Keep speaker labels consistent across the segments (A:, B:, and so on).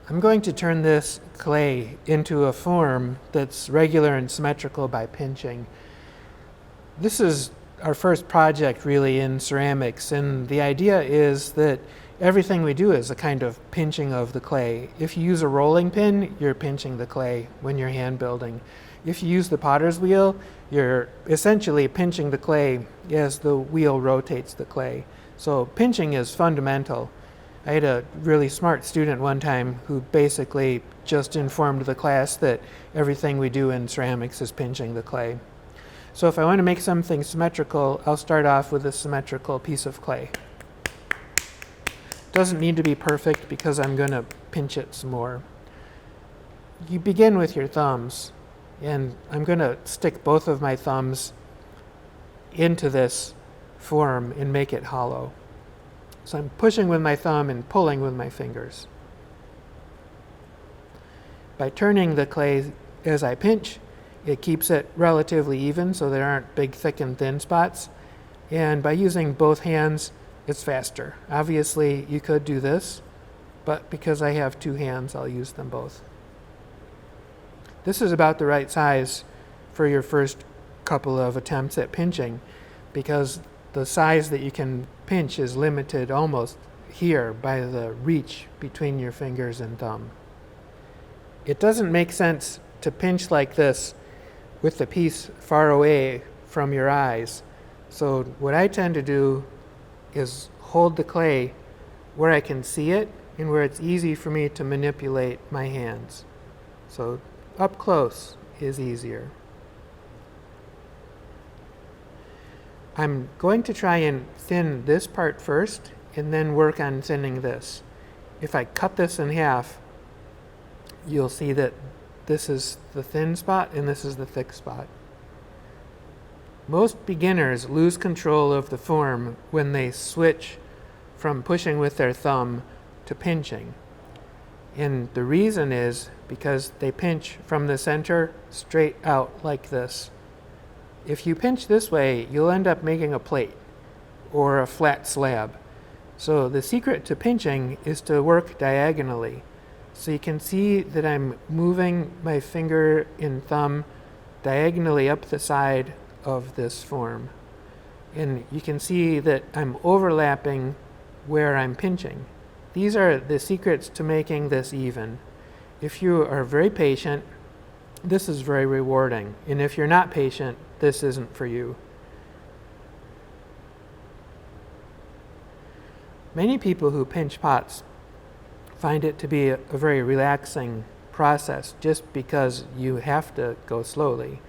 A: I'm going to turn this clay into a form that's regular and symmetrical by pinching. This is our first project really in ceramics, and the idea is that everything we do is a kind of pinching of the clay. If you use a rolling pin, you're pinching the clay when you're hand building. If you use the potter's wheel, you're essentially pinching the clay as the wheel rotates the clay. So pinching is fundamental. I had a really smart student one time who basically just informed the class that everything we do in ceramics is pinching the clay. So if I want to make something symmetrical, I'll start off with a symmetrical piece of clay. Doesn't need to be perfect because I'm going to pinch it some more. You begin with your thumbs, and I'm going to stick both of my thumbs into this form and make it hollow. So I'm pushing with my thumb and pulling with my fingers. By turning the clay as I pinch, it keeps it relatively even so there aren't big, thick, and thin spots. And by using both hands, it's faster. Obviously, you could do this, but because I have two hands, I'll use them both. This is about the right size for your first couple of attempts at pinching, because the size that you can pinch is limited almost here by the reach between your fingers and thumb. It doesn't make sense to pinch like this with the piece far away from your eyes. So what I tend to do is hold the clay where I can see it and where it's easy for me to manipulate my hands. So up close is easier. I'm going to try and thin this part first and then work on thinning this. If I cut this in half, you'll see that this is the thin spot and this is the thick spot. Most beginners lose control of the form when they switch from pushing with their thumb to pinching. And the reason is because they pinch from the center straight out like this. If you pinch this way, you'll end up making a plate or a flat slab. So the secret to pinching is to work diagonally. So you can see that I'm moving my finger and thumb diagonally up the side of this form. And you can see that I'm overlapping where I'm pinching. These are the secrets to making this even. If you are very patient, this is very rewarding. And if you're not patient, this isn't for you. Many people who pinch pots find it to be a very relaxing process just because you have to go slowly.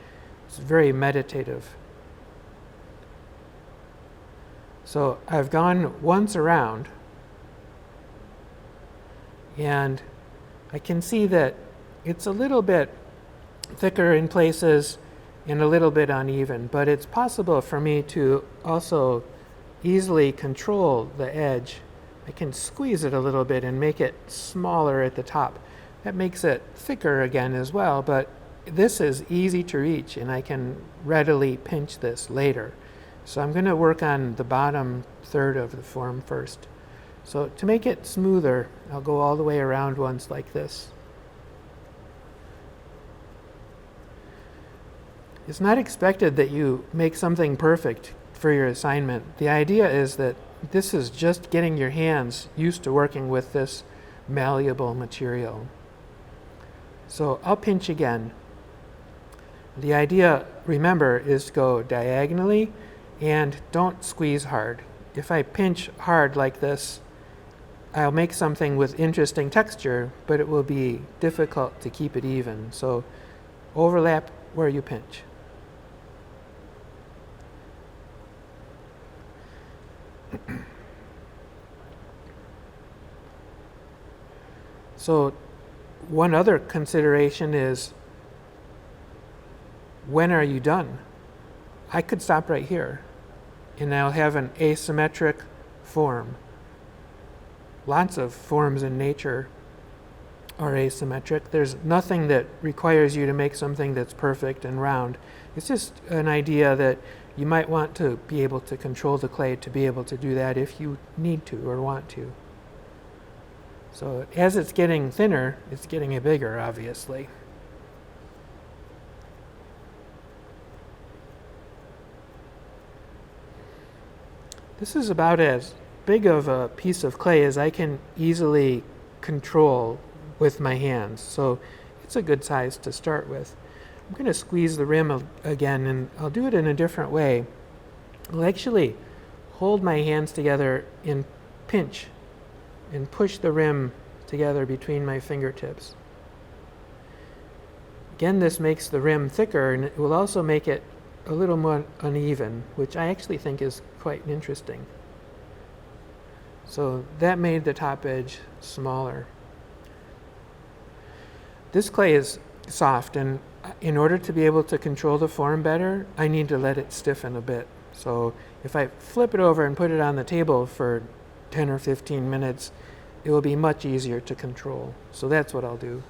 A: It's very meditative. So I've gone once around, and I can see that it's a little bit thicker in places and a little bit uneven, but it's possible for me to also easily control the edge. I can squeeze it a little bit and make it smaller at the top. That makes it thicker again as well, but this is easy to reach and I can readily pinch this later. So I'm going to work on the bottom third of the form first. So to make it smoother, I'll go all the way around once like this. It's not expected that you make something perfect for your assignment. The idea is that this is just getting your hands used to working with this malleable material. So I'll pinch again. The idea, remember, is to go diagonally and don't squeeze hard. If I pinch hard like this, I'll make something with interesting texture, but it will be difficult to keep it even. So overlap where you pinch. So one other consideration is, when are you done? I could stop right here and I'll have an asymmetric form. Lots of forms in nature are asymmetric. There's nothing that requires you to make something that's perfect and round. It's just an idea that you might want to be able to control the clay to be able to do that if you need to or want to. So as it's getting thinner, it's getting bigger, obviously. This is about as big of a piece of clay as I can easily control with my hands. So it's a good size to start with. I'm going to squeeze the rim again, and I'll do it in a different way. I'll actually hold my hands together and pinch and push the rim together between my fingertips. Again, this makes the rim thicker, and it will also make it a little more uneven, which I actually think is quite interesting. So that made the top edge smaller. This clay is soft, and in order to be able to control the form better, I need to let it stiffen a bit. So if I flip it over and put it on the table for 10 or 15 minutes, it will be much easier to control. So that's what I'll do.